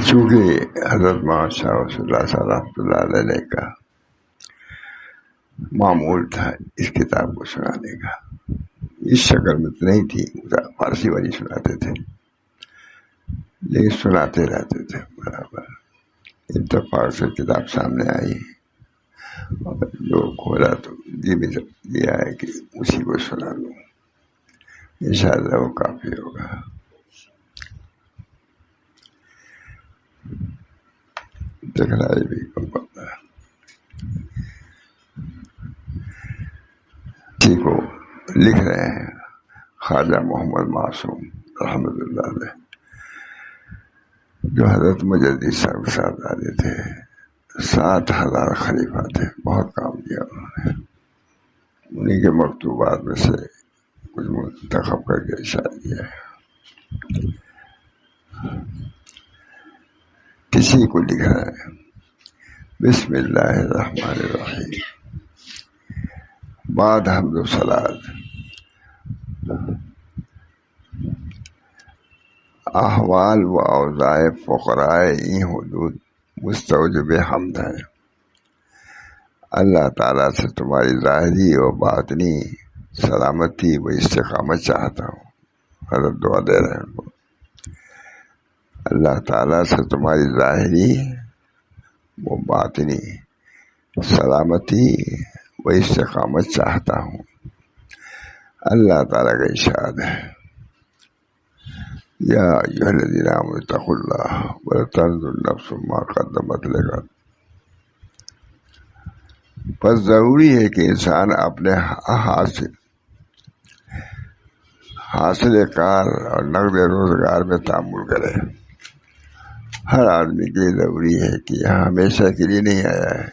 چونکہ حضرت مولانا شاہ رسول اللہ صاحب رحمۃ اللہ علیہ کا معمول تھا اس کتاب کو سنانے کا، اس شکل میں تو نہیں تھی، فارسی والی سناتے تھے لیکن سناتے رہتے تھے برابر۔ اتفاق سے کتاب سامنے آئی اور جو کھولا تو جی میں دیا ہے کہ اسی کو سنا لوں، انشاءاللہ وہ کافی ہوگا۔ دکھلائی بھی کم پڑتا ہے اسی کو لکھ رہے ہیں خواجہ محمد معصوم رحمۃ اللہ علیہ، جو حضرت مجدد صاحب کے ساتھ آتے تھے۔ 7,000 خلیفہ تھے، بہت کام کیا انہوں نے۔ انہیں کے مکتوبات میں سے کچھ منتخب کر کے اشارہ کیا ہے۔ کسی کو لکھ رہا ہے بسم اللہ الرحمن الرحیم، بعد حمد و صلات احوال و اوضاع فقراء این حدود مستوجب حمد ہیں۔ اللہ تعالیٰ سے تمہاری ظاہری و باطنی سلامتی و استقامت چاہتا ہوں۔ حضرت دعا دے رہے ہیں، اللہ تعالیٰ سے تمہاری ظاہری و باطنی سلامتی و استقامت چاہتا ہوں۔ اللہ تعالیٰ کا ارشاد ہے، یا ایھا الذین آمنوا اتقوا اللہ ولتنظر نفس ما قدمت لغد۔ بس ضروری ہے کہ انسان اپنے حاصل کار اور نقد روزگار میں تعامل کرے۔ ہر آدمی کے لیے ضروری ہے کہ یہاں ہمیشہ کے لیے نہیں آیا ہے،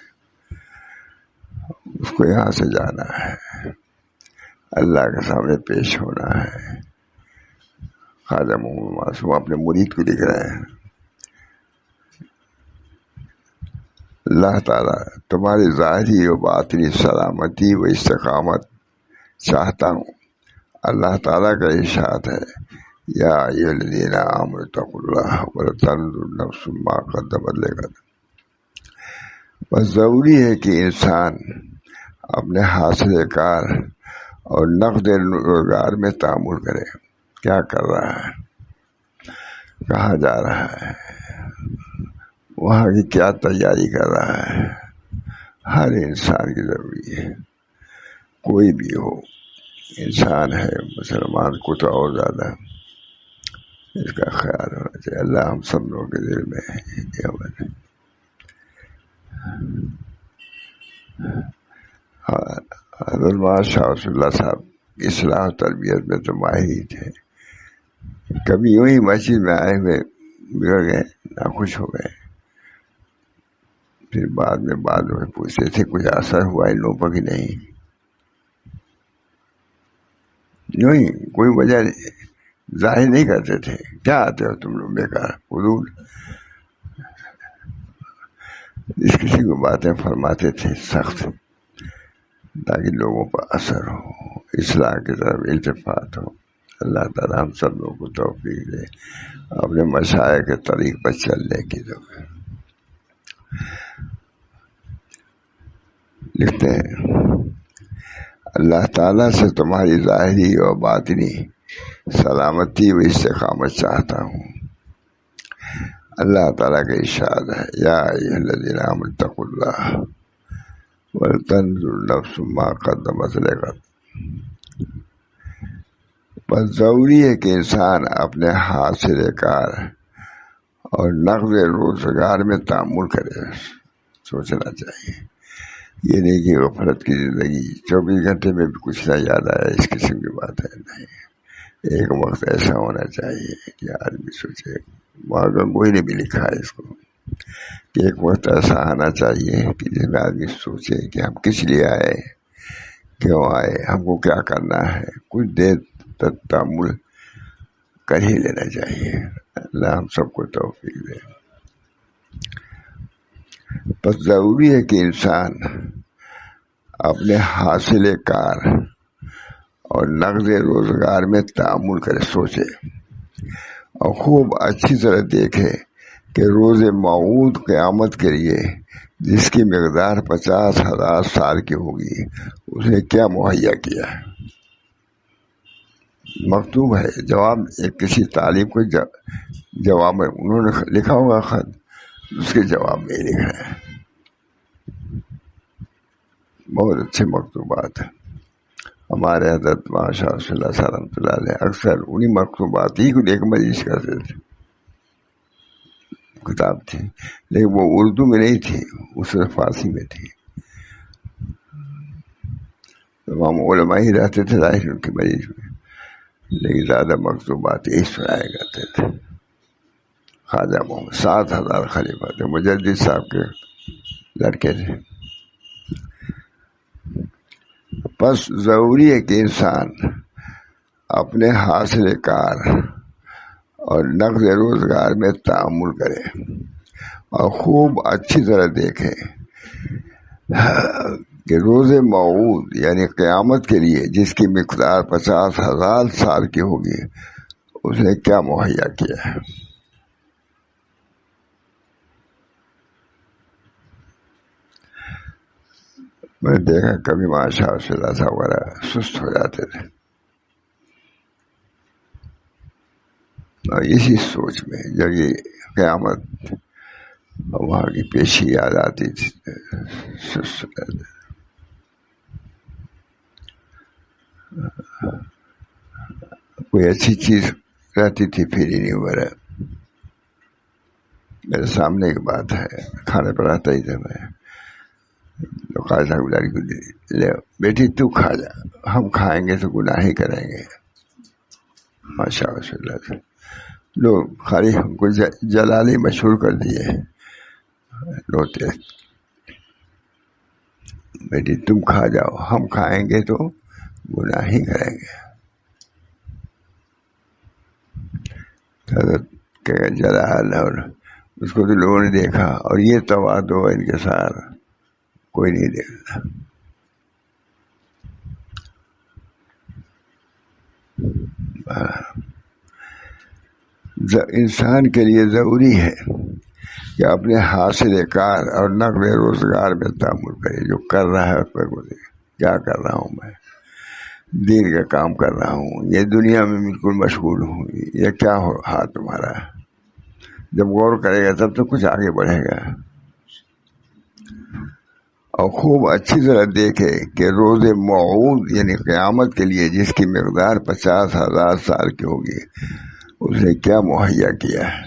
اس کو یہاں سے جانا ہے، اللہ کے سامنے پیش ہونا ہے۔ خواجہ محمد معصوم اپنے مرید کو لکھ رہے ہیں، اللہ تعالیٰ تمہاری ظاہری و باطنی سلامتی و استقامت چاہتا ہوں۔ اللہ تعالیٰ کا ارشاد ہے، یا ایھا الذین آمنوا اتقوا اللہ ولتنظر نفس ما قدمت لغد۔ بس ضروری ہے کہ انسان اپنے حاصل کار اور نقد روزگار میں تعامل کرے۔ کیا کر رہا ہے، کہاں جا رہا ہے، وہاں کی کیا تیاری کر رہا ہے، ہر انسان کی ضروری ہے، کوئی بھی ہو انسان ہے، مسلمان کو تو اور زیادہ اس کا خیال ہونا چاہیے۔ اللہ ہم سب لوگوں کے دل میں یہ عمل ہے۔ حضرت مولانا شاہ رسول اللہ صاحب اصلاح و تربیت میں تو ماہر ہی تھے۔ کبھی یوں ہی مسجد میں آئے ہوئے بگڑ گئے، ناخوش ہو گئے، پھر بعد میں پوچھتے تھے کچھ اثر ہوا ان لوگوں پر کہ نہیں، یوں ہی کوئی وجہ ظاہر نہیں کرتے تھے، کیا آتے ہو تم لوگ بیکار فضول، اس کسی کو باتیں فرماتے تھے سخت، تاکہ لوگوں پر اثر ہو، اصلاح کی طرف التفات ہو۔ اللہ تعالیٰ ہم سب لوگوں کو توفیق دے اپنے مشائخ کے طریق پر چلنے کی۔ لکھتے ہیں، اللہ تعالیٰ سے تمہاری ظاہری و باطنی سلامتی و استقامت چاہتا ہوں۔ اللہ تعالیٰ کا ارشاد ہے، یا ایھا الذین آمنوا اتقوا اللہ ولتنظر نفس ما قدمت لغد۔ بس ضروری ہے کہ انسان اپنے حاصل کار اور نقد روزگار میں تعامل کرے۔ سوچنا چاہیے، یہ نہیں کہ غفلت کی زندگی 24 گھنٹے میں بھی کچھ نہ یاد آیا، اس قسم کی بات ہے نہیں۔ ایک وقت ایسا ہونا چاہیے کہ آدمی سوچے، وہاں کوئی نے بھی لکھا ہے اس کو، کہ ایک وقت ایسا آنا چاہیے کہ جس میں آدمی سوچے کہ ہم کس لیے آئے، کیوں آئے، ہم کو کیا کرنا ہے، کچھ دیر تک تعامل کر ہی لینا چاہیے۔ اللہ ہم سب کو توفیق دے۔ بس ضروری ہے کہ انسان اپنے حاصل کار اور نقد روزگار میں تعامل کرے، سوچے اور خوب اچھی طرح دیکھے کہ روز موعود قیامت کے لیے جس کی مقدار 50,000 سال کی ہوگی اس نے کیا مہیا کیا ہے؟ مکتوب ہے جواب، ایک کسی طالب کو جواب میں انہوں نے لکھا ہوگا خط، اس کے جواب میں لکھا ہے. بہت اچھے مکتوبات ہیں. ہمارے حضرت ماشاء صلی اللہ علیہ وسلم علیہ اکثر انہیں مکتوبات ہی کو ایک مجلس کرتے تھے. کتاب تھی لیکن وہ اردو میں نہیں تھی، اس میں فارسی میں تھی. تمام علماء ہی رہتے تھے ظاہر ان کی مجلس میں، لیکن زیادہ مکتوبات یہی سنایا کرتے تھے. خواجہ محمد 7,000 خلیفہ تھے، مجدد صاحب کے لڑکے تھے. بس ضروری ہے کہ انسان اپنے حاصل کار اور نقد روزگار میں تعامل کرے اور خوب اچھی طرح دیکھے کہ روز موعود یعنی قیامت کے لیے جس کی مقدار 50,000 سال کی ہوگی اس نے کیا مہیا کیا ہے. میں نے دیکھا کبھی ماشاء اللہ صاحب وغیرہ سست ہو جاتے تھے، اور اسی سوچ میں جب یہ قیامت وہاں کی پیشی یاد آتی تھی سست ہو جاتے. کوئی اچھی چیز رہتی تھی پھر ہی نہیں ہو رہا. میرے سامنے ایک بات ہے، کھانے پر آتا ہی تھا میں، تو خواجہ صاحب لڑکی کو لے بیٹی تو کھا جا، ہم کھائیں گے تو گناہ ہی کریں گے. ماشاء اللہ سے لوگ خالی ہم کو جلالی مشہور کر دیے روتے، بیٹی تم کھا جاؤ، ہم کھائیں گے تو گناہ ہی کریں گے. کہ جلال، اور اس کو تو لوگوں نے دیکھا، اور یہ تواضع ان کے ساتھ کوئی نہیں دیکھتا. انسان کے لیے ضروری ہے کہ اپنے حاصل کار اور نقل روزگار میں تعامل کرے. جو کر رہا ہے اس پر کیا کر رہا ہوں میں، دین کا کام کر رہا ہوں، یہ دنیا میں بالکل مشغول ہوں، یہ کیا ہو ہاتھ تمہارا. جب غور کرے گا تب تو کچھ آگے بڑھے گا. اور خوب اچھی طرح دیکھے کہ روز موعود یعنی قیامت کے لیے جس کی مقدار 50,000 سال کی ہوگی اس نے کیا مہیا کیا ہے.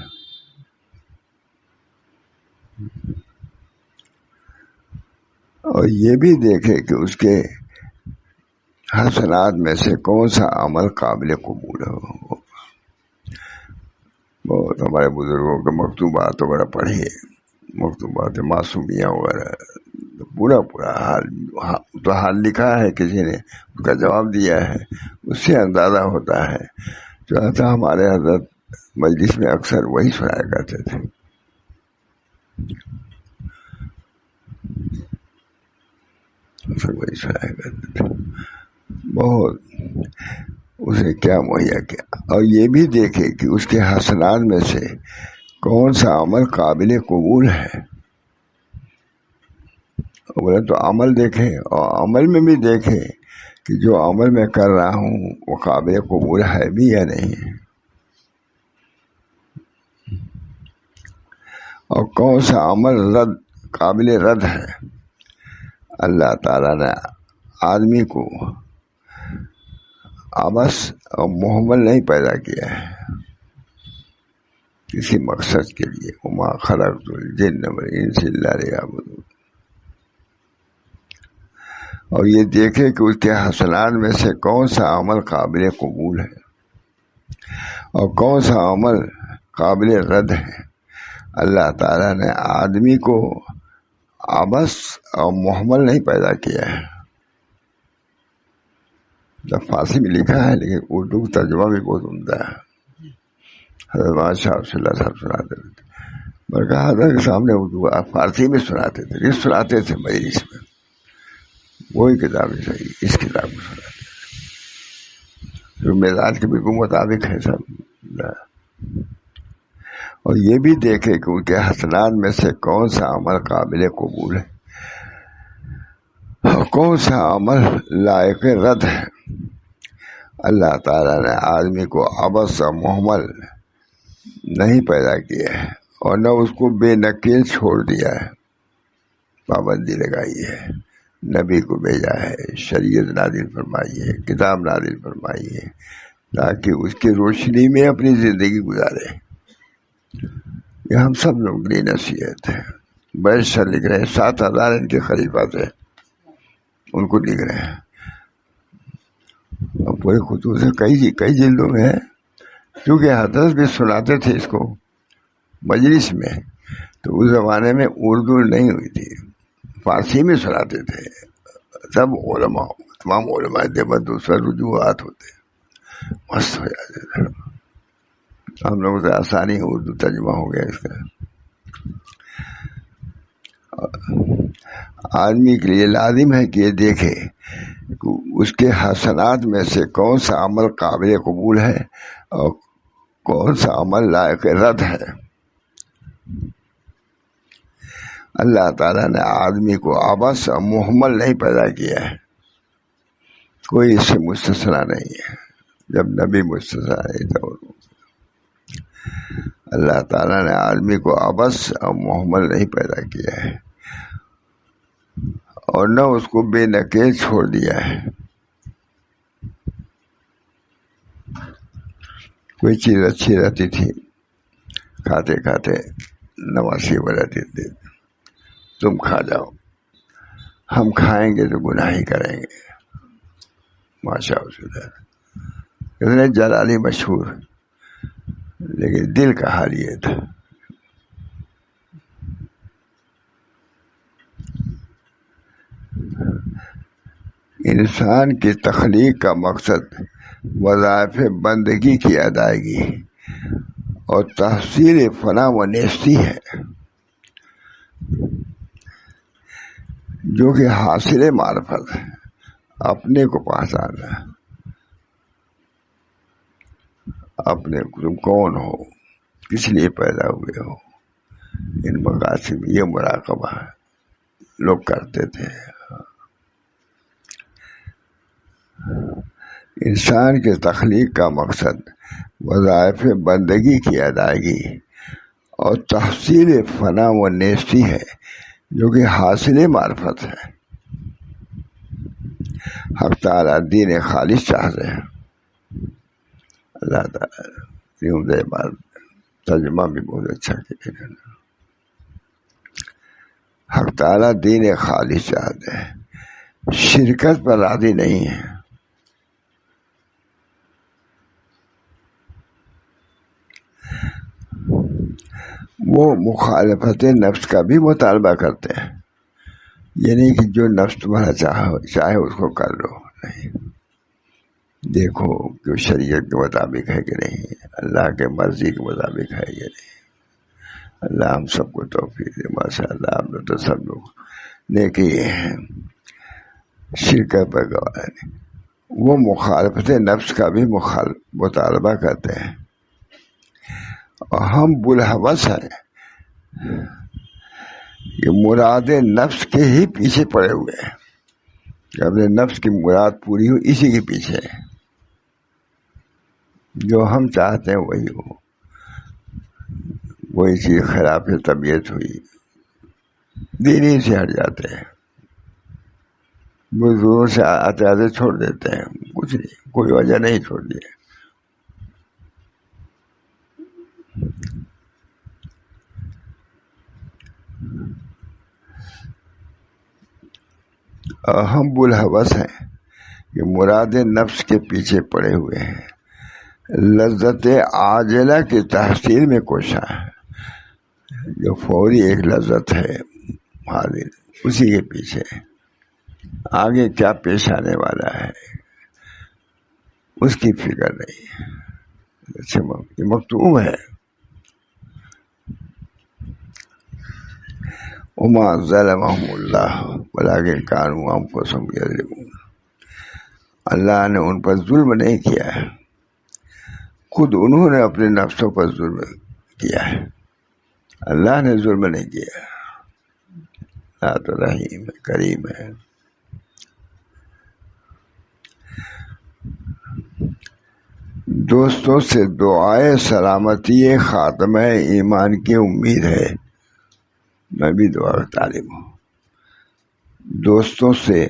اور یہ بھی دیکھے کہ اس کے حسنات میں سے کون سا عمل قابل قبول ہو. بہت ہمارے بزرگوں کے مکتوبات وغیرہ پڑھیے، مکتوبات معصومیہ وغیرہ، پورا حال لکھا ہے، کسی نے اس کا جواب دیا ہے، اس سے اندازہ ہوتا ہے. جو ہمارے حضرت مجلس میں اکثر وہی سنایا کرتے تھے. وہی سنایا کرتے تھے. بہت اسے کیا مہیا کیا. اور یہ بھی دیکھے کہ اس کے حسنات میں سے کون سا عمل قابل قبول ہے. بولے تو عمل دیکھے، اور عمل میں بھی دیکھے کہ جو عمل میں کر رہا ہوں وہ قابل قبول ہے بھی یا نہیں، اور کون سا عمل قابل رد ہے. اللہ تعالیٰ نے آدمی کو عبث اور محمل نہیں پیدا کیا ہے، کسی مقصد کے لیے. وما خلقت الجن والانس الا لیعبدون. اور یہ دیکھے کہ اس کے حسنات میں سے کون سا عمل قابل قبول ہے اور کون سا عمل قابل رد ہے. اللہ تعالیٰ نے آدمی کو عبث اور محمل نہیں پیدا کیا ہے. جب فارسی میں لکھا ہے لیکن اردو ترجمہ بھی بہت عمدہ ہے. حضرت صاحب صلی اللہ صاحب سناتے تھے، میں کہا حضرت کے سامنے اردو فارسی میں سناتے تھے، یہ سناتے تھے مجلس میں، وہی کتاب صحیح اس کتاب کو سناتے تھے جو مزاج کے بالکل مطابق ہے سب. اور یہ بھی دیکھے کہ ان کے حسنات میں سے کون سا عمل قابل قبول ہے اور کون سا عمل لائق رد ہے۔ اللہ تعالیٰ نے آدمی کو عبث اور مہمل نہیں پیدا کیا ہے اور نہ اس کو بے نکیل چھوڑ دیا ہے، پابندی لگائی ہے، نبی کو بھیجا ہے، شریعت نازل فرمائی ہے، کتاب نازل فرمائی ہے تاکہ اس کی روشنی میں اپنی زندگی گزارے۔ یہ ہم سب لوگ کی نصیحت ہے۔ بیشتر لکھ رہے ہیں، 7,000 ان کے خلیفہ تھے، ان کو لکھ رہے ہیں، اور پورے خطوط سے کئی جلدوں میں ہے، کیونکہ حضرت بھی سناتے تھے اس کو مجلس میں، تو اس زمانے میں اردو نہیں ہوئی تھی، فارسی میں سناتے تھے سب علماء، تمام علماء دیوبند، دوسرا رجوعات ہوتے مست ہو جاتے تھے۔ ہم لوگوں سے آسانی اردو ترجمہ ہو گیا اس کا۔ آدمی کے لیے لازم ہے کہ یہ دیکھے کہ اس کے حسنات میں سے کون سا عمل قابل قبول ہے اور کون سا عمل لائق رد ہے۔ اللہ تعالیٰ نے آدمی کو عبث اور مہمل نہیں پیدا کیا ہے، کوئی اس سے مستثنا نہیں ہے، جب نبی مستثنا نہیں تھا۔ اللہ تعالیٰ نے آدمی کو عبث اور مہمل نہیں پیدا کیا ہے اور نہ اس کو بے نکیل چھوڑ دیا ہے۔ کوئی چیز اچھی رہتی تھی، کھاتے کھاتے نواسی ہو رہتی تھی، تم کھا جاؤ، ہم کھائیں گے تو گناہ ہی کریں گے، ماشاء اللہ، اتنے جلالی مشہور، لیکن دل کا حال یہ تھا۔ انسان کی تخلیق کا مقصد وظائف بندگی کی ادائیگی اور تحصیل فنا و نیستی ہے، جو کہ حاصل معرفت ہے، اپنے کو پہچاننا، اپنے تم کون ہو، کس لیے پیدا ہوئے ہو، ان مقاصد میں یہ مراقبہ لوگ کرتے تھے۔ انسان کے تخلیق کا مقصد وظائف بندگی کی ادائیگی اور تحصیل فنا و نیستی ہے، جو کہ حاصل معرفت ہے۔ حق تعالیٰ دین خالص چاہتے ہیں۔ اللہ تعالیٰ بات ترجمہ بھی بہت اچھا کیا۔ حق تعالیٰ دین خالص چاہتے ہیں، شرکت پر راضی نہیں ہے۔ وہ مخالفت نفس کا بھی مطالبہ کرتے ہیں، یعنی کہ جو نفس تمہارا چاہے اس کو کر لو، نہیں، دیکھو کہ شریعت کے مطابق ہے کہ نہیں، اللہ کے مرضی کے مطابق ہے کہ نہیں۔ اللہ ہم سب کو توفیق دے۔ ماشاء اللہ ہم لوگ تو سب لوگ نیکی شرکت پر گواہ ہیں۔ وہ مخالفت نفس کا بھی مطالبہ کرتے ہیں، اور ہم بلحوث ہیں کہ مراد نفس کے ہی پیچھے پڑے ہوئے ہیں، کہ اپنے نفس کی مراد پوری ہو، اسی کے پیچھے ہے، جو ہم چاہتے ہیں وہی ہو، وہی چیز خلاف طبیعت ہوئی، دین ہی سے ہٹ جاتے ہیں، بزرگوں سے آتے آتے چھوڑ دیتے ہیں، کچھ نہیں، کوئی وجہ نہیں چھوڑ دی۔ ہم بلحوث ہیں کہ مراد نفس کے پیچھے پڑے ہوئے ہیں، لذت عاجلہ کی تحصیل میں کوشاں ہے، جو فوری ایک لذت ہے حاضر، اسی کے پیچھے آگے کیا پیش آنے والا ہے اس کی فکر نہیں۔ یہ مکتوب ہے، وما ظلمهم اللہ ولکن کانوا انفسهم یظلمون۔ اللہ نے ان پر ظلم نہیں کیا ہے، خود انہوں نے اپنے نفسوں پر ظلم کیا ہے، اللہ نے ظلم نہیں کیا، اللہ تو رحیم ہے، کریم ہے۔ دوستوں سے دعائے سلامتی خاتمہ ایمان کی امید ہے۔ میں بھی دعا کا طالب ہوں۔ دوستوں سے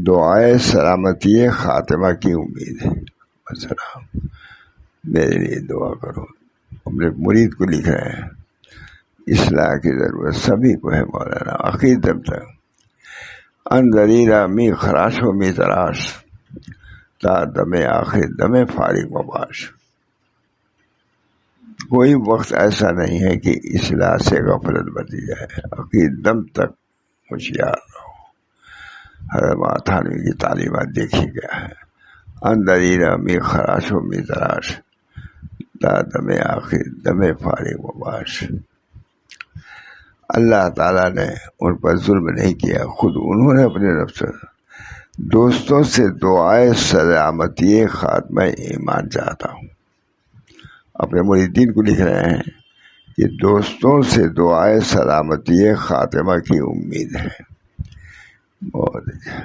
دعائے سلامتی خاتمہ کی امید ہے۔ السلام، میرے لیے دعا کرو۔ اپنے مرید کو لکھ رہے ہیں، اصلاح کی ضرورت سبھی کو ہے مولانا، آخر دم تک اندریرا می خراش و می تراش، تا دم آخر دم فارغ و باش۔ کوئی وقت ایسا نہیں ہے کہ اصلاح سے غفلت برتی جائے، آخر دم تک ہوشیار رہو۔ حضرت تھانوی کی تعلیمات دیکھی گیا ہے، اندریرا می خراش و می تراش، تا دم آخر دم فارغ و باش۔ اللہ تعالیٰ نے ان پر ظلم نہیں کیا، خود انہوں نے اپنے نفس۔ دوستوں سے دعائے سلامتی خاتمہ ایمان چاہتا ہوں۔ اپنے مریدین کو لکھ رہے ہیں کہ دوستوں سے دعائے سلامتی خاتمہ کی امید ہے۔ بہت اچھا۔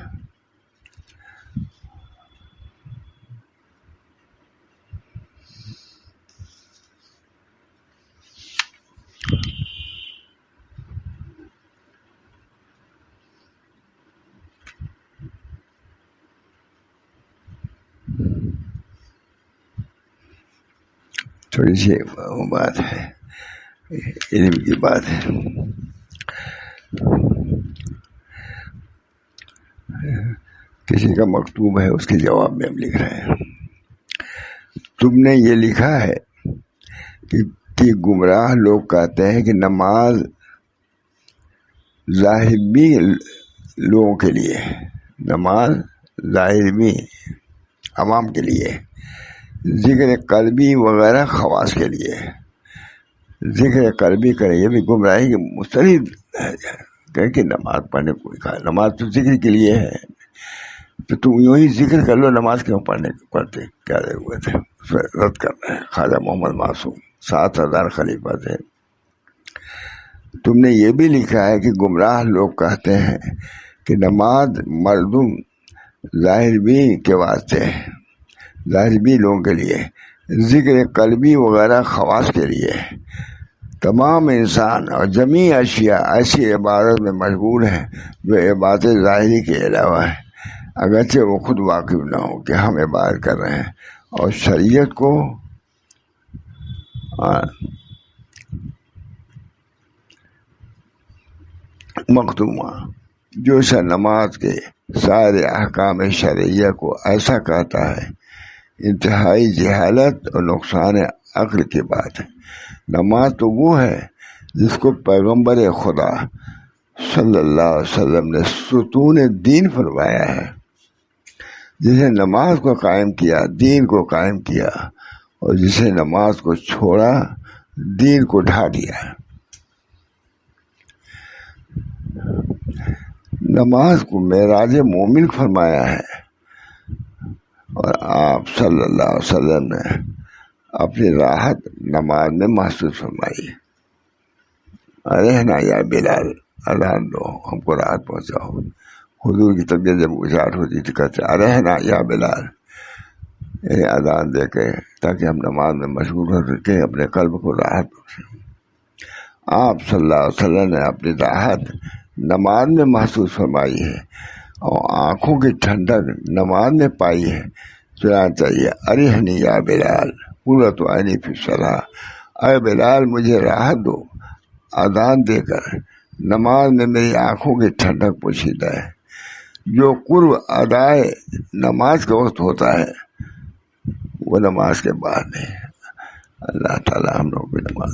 تھوڑی سی بات ہے، علم کی بات ہے۔ کسی کا مکتوب ہے، اس کے جواب میں ہم لکھ رہے ہیں، تم نے یہ لکھا ہے کہ گمراہ لوگ کہتے ہیں کہ نماز ظاہری لوگوں کے لیے، نماز ظاہری عوام کے لیے، ذکر قلبی وغیرہ خواص کے لیے۔ ذکر قلبی کرے، یہ بھی گمراہی کے مستند ہے کہ نماز پڑھنے کوئی کہا، نماز تو ذکر کے لیے ہے، تو تم یوں ہی ذکر کر لو، نماز کیوں پڑھتے، کیا ضرورت ہے؟ اس میں رد کر رہے ہیں خواجہ محمد معصوم، 7000 خلیفہ تھے۔ تم نے یہ بھی لکھا ہے کہ گمراہ لوگ کہتے ہیں کہ نماز مردم ظاہر بھی کے واسطے ہے، ظاہر بھی لوگوں کے لیے، ذکر قلبی وغیرہ خواص کے لیے۔ تمام انسان اور جمیع اشیاء ایسی عبادت میں مشغول ہیں جو عبادت ظاہری کے علاوہ ہے، اگرچہ وہ خود واقف نہ ہو کہ ہم عبادت کر رہے ہیں، اور شریعت کو مختومہ جو سا نماز کے سارے احکام شرعیہ کو ایسا کہتا ہے، انتہائی جہالت اور نقصان عقل کی بات ہے۔ نماز تو وہ ہے جس کو پیغمبر خدا صلی اللہ علیہ وسلم نے ستون دین فرمایا ہے، جسے نماز کو قائم کیا، دین کو قائم کیا، اور جسے نماز کو چھوڑا، دین کو ڈھا دیا۔ نماز کو معراج مومن فرمایا ہے، اور آپ صلی اللہ علیہ وسلم نے اپنی راحت نماز میں محسوس فرمائی۔ ارے نا یا بلال، اذان دو، ہم کو راحت پہنچاؤ۔ حضور کی طبیعت جب اجاٹ ہوتی تھی کہتے ارے نا یا بلال، یعنی اذان دے کے تاکہ ہم نماز میں مشغول ہو سکیں، اپنے قلب کو راحت بخشیں۔ آپ صلی اللہ علیہ وسلم نے اپنی راحت نماز میں محسوس فرمائی ہے، اور آنکھوں کی ٹھنڈک نماز میں پائی ہے۔ چنانچہ ارحنی یا بلال قرۃ عینی فی الصلاۃ، اے بلال مجھے راحت دو اذان دے کر، نماز میں میری آنکھوں کی ٹھنڈک پوشیدہ ہے۔ جو قرب ادائے نماز کا وقت ہوتا ہے وہ نماز کے بعد نہیں۔ اللہ تعالیٰ ہم لوگ کی نماز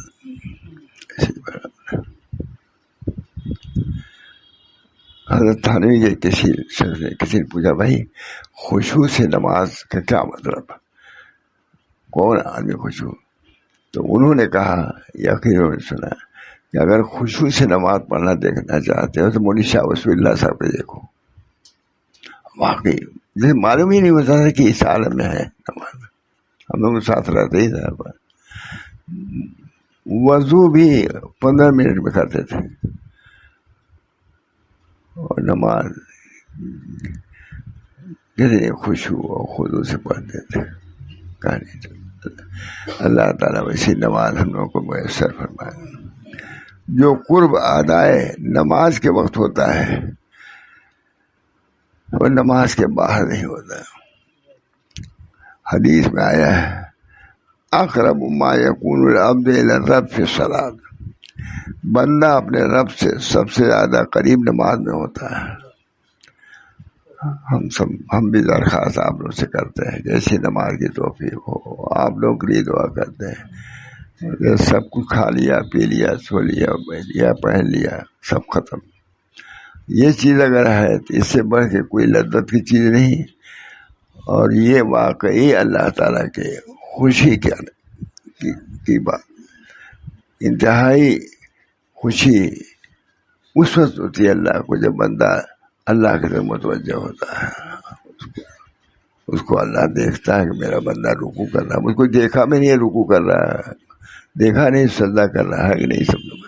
حضرت تھانوی کے کسی شخص نے کسی نے پوچھا، بھائی خشوع سے نماز کا کیا مطلب، کون آدمی خشوع؟ تو انہوں نے کہا، یقیناً نے سنا کہ اگر خشوع سے نماز پڑھنا دیکھنا چاہتے ہو تو مولوی شاہ وصف اللہ صاحب کو دیکھو۔ واقعی جسے معلوم ہی نہیں ہوتا تھا کہ اس عالم میں ہے نماز، ہم لوگ ساتھ رہتے ہی تھا، وضو بھی 15 منٹ میں کرتے تھے اور نماز کتنی خشوع اور خضوع سے پڑھتے تھے. اللہ تعالیٰ ویسی نماز ہم لوگوں کو میسر فرمائے. جو قرب ادائے نماز کے وقت ہوتا ہے وہ نماز کے باہر نہیں ہوتا. حدیث میں آیا ہے اقرب ما یکون العبد الی الرب فی الصلاۃ، بندہ اپنے رب سے سب سے زیادہ قریب نماز میں ہوتا ہے. ہم بھی درخواست آپ لوگ سے کرتے ہیں کہ ایسی نماز کی توفیق ہو. آپ لوگ کے لیے دعا کرتے ہیں. سب کچھ کھا لیا پی لیا سو لیا بیٹھ لیا پہن لیا سب ختم. یہ چیز اگر ہے تو اس سے بڑھ کے کوئی لذت کی چیز نہیں. اور یہ واقعی اللہ تعالیٰ کے خوشی کی بات. انتہائی خوشی اس وقت ہوتی ہے اللہ کو جب بندہ اللہ کی طرف متوجہ ہوتا ہے. اس کو اللہ دیکھتا ہے کہ میرا بندہ رکوع کر رہا ہے. مجھ کو دیکھا بھی نہیں ہے رکوع کر رہا ہے، دیکھا نہیں سجدہ کر رہا ہے کہ نہیں. سب لوگ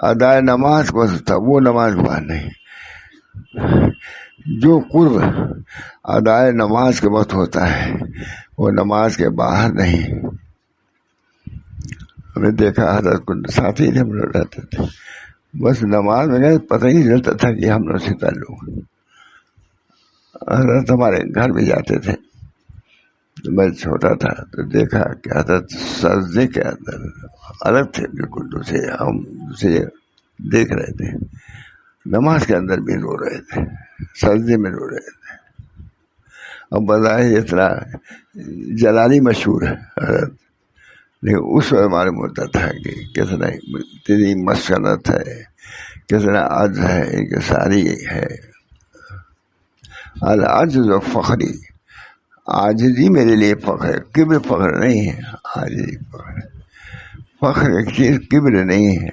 ادائے نماز کو تھا وہ نماز باہر نہیں. جو قرب ادائے نماز کے وقت ہوتا ہے وہ نماز کے باہر نہیں. ہم نے دیکھا حضرت کو ساتھی ہم لوگ رہتے تھے، بس نماز میں گئے پتہ ہی نہیں چلتا تھا کہ ہم لوگ سے تعلق. حضرت ہمارے گھر میں جاتے تھے، میں چھوٹا تھا تو دیکھا کہ حضرت سجدے کے اندر الگ تھے بالکل دوسرے. ہم اسے دیکھ رہے تھے نماز کے اندر بھی رو رہے تھے، سجدے میں رو رہے تھے. اب بظاہر اتنا جلالی مشہور ہے حضرت، لیکن اس وقت معلوم ہوتا تھا کہ کتنا تیری مسکنت ہے، کتنا عجز ہے کہ ساری ہے. العجز و فخری، عاجزی میرے لیے فخر ہے، کبر فخر نہیں ہے. عاجزی فخر ہے، فخر ایک چیز کبر نہیں ہے.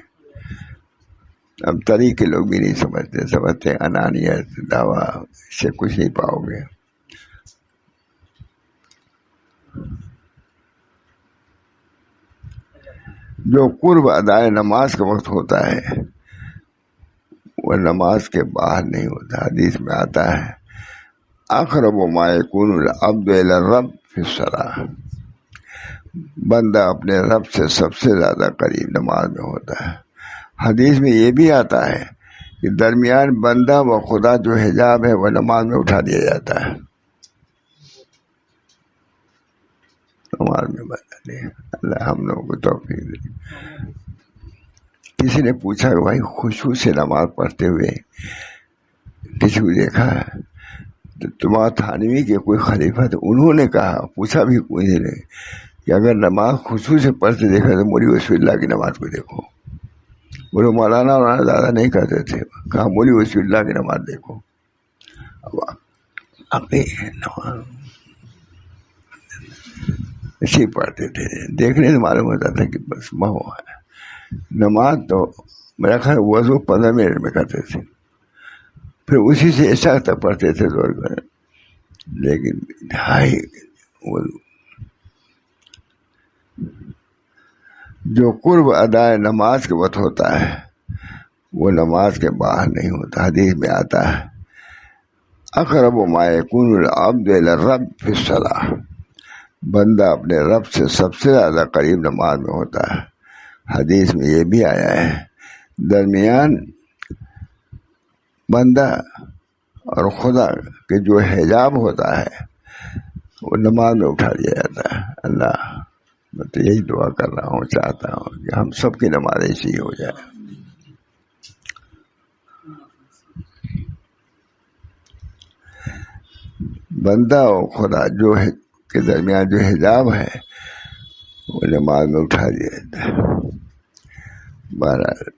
اب طریقے لوگ بھی نہیں سمجھتے انانیت دعویٰ سے کچھ نہیں پاؤ گے. جو قرب ادائے نماز کے وقت ہوتا ہے وہ نماز کے باہر نہیں ہوتا. حدیث میں آتا ہے اقرب ما یکون العبد الی الرب فی الصلاۃ، بندہ اپنے رب سے سب سے زیادہ قریب نماز میں ہوتا ہے. حدیث میں یہ بھی آتا ہے کہ درمیان بندہ و خدا جو حجاب ہے وہ نماز میں اٹھا دیا جاتا ہے. نماز میں بندہ نہیں. اللہ ہم لوگوں کو توفیق دے. کسی نے پوچھا کہ بھائی خشوع سے نماز پڑھتے ہوئے کسی کو دیکھا ہے؟ تو تمہارا تھانوی کے کوئی خلیفہ تھے، انہوں نے کہا، پوچھا بھی کوئی نے کہ اگر نماز خشوع سے پڑھتے دیکھا تو مولوی وسیع اللہ کی نماز کو دیکھو. بولے مولانا زیادہ نہیں کہتے تھے، کہا مولوی وسیع اللہ کی نماز دیکھو. نماز اسی پڑھتے تھے، دیکھنے سے معلوم ہوتا تھا کہ بس مہو ہے. نماز تو میرا خیال وضو 15 منٹ میں کرتے تھے، پھر اسی سے عشاء تک پڑھتے تھے زور کر. لیکن ڈھائی وضو. جو قرب ادائے نماز کے وقت ہوتا ہے وہ نماز کے باہر نہیں ہوتا. حدیث میں آتا ہے اقرب ما یکون العبد الی الرب فی الصلاۃ، بندہ اپنے رب سے سب سے زیادہ قریب نماز میں ہوتا ہے. حدیث میں یہ بھی آیا ہے درمیان بندہ اور خدا کے جو حجاب ہوتا ہے وہ نماز میں اٹھا دیا جاتا ہے. اللہ میں تو یہی دعا کر رہا ہوں، چاہتا ہوں کہ ہم سب کی نماز ایسی ہو جائے. بندہ اور خدا جو ہے کے درمیان جو حجاب ہے وہ نماز میں اٹھا دیا جاتا ہے. بہرحال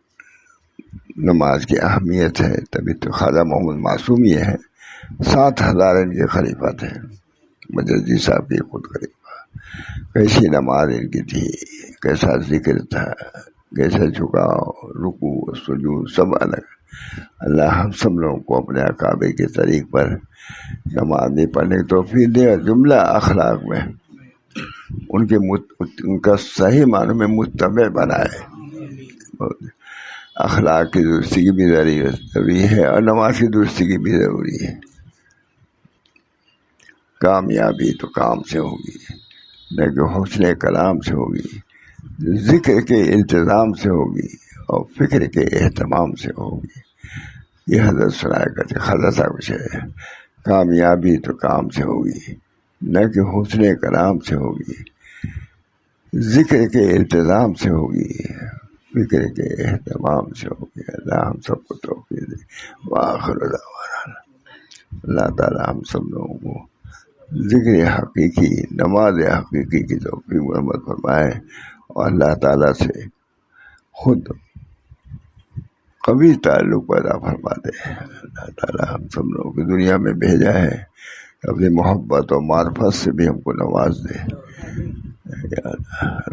نماز کی اہمیت ہے، تبھی تو خواجہ محمد معصوم یہ ہے 7,000 ان کے خلیفہ تھے. مجددی صاحب کی خود خلیفہ. کیسی نماز ان کی تھی، کیسا ذکر تھا، کیسا جھکاؤ، رکوع سجود سب الگ. اللہ ہم سب لوگوں کو اپنے اکابر کے طریق پر نماز نہیں پڑھنے کی توفیق دے. جملہ اخلاق میں ان کا صحیح معنوں میں متبع بنائے. اخلاق کی درستی کی بھی ضروری ہے اور نماز کی درستی کی بھی ضروری ہے. کامیابی تو کام سے ہوگی نہ کہ حسن کلام سے ہوگی، ذکر کے التزام سے ہوگی اور فکر کے اہتمام سے ہوگی. یہ حضرت سنایا کرتے خلاصہ کچھ ہے. کامیابی تو کام سے ہوگی نہ کہ حسن کلام سے ہوگی، ذکر کے التزام سے ہوگی، فکر کے اہتمام سے ہوگی. اللہ ہم سب کو توفیق دے. وآخر دعوانا اللہ تعالیٰ ہم سب لوگوں کو ذکر حقیقی، نماز حقیقی کی توفیق مرحمت فرمائے اور اللہ تعالیٰ سے خود قوی تعلق پیدا فرما دے. اللہ تعالیٰ ہم سب لوگوں کو دنیا میں بھیجا ہے اپنی محبت اور معرفت سے بھی ہم کو نواز دے. یا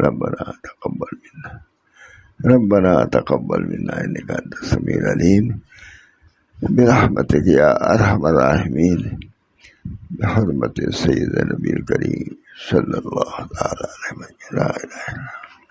ربنا تقبل منا، ربنا تقبل منا انک انت السمیع العلیم برحمتک یا ارحم الراحمین بحرمت سید نبی الکریم صلی اللہ تعالی علیہ وسلم. لا الہ الا اللہ.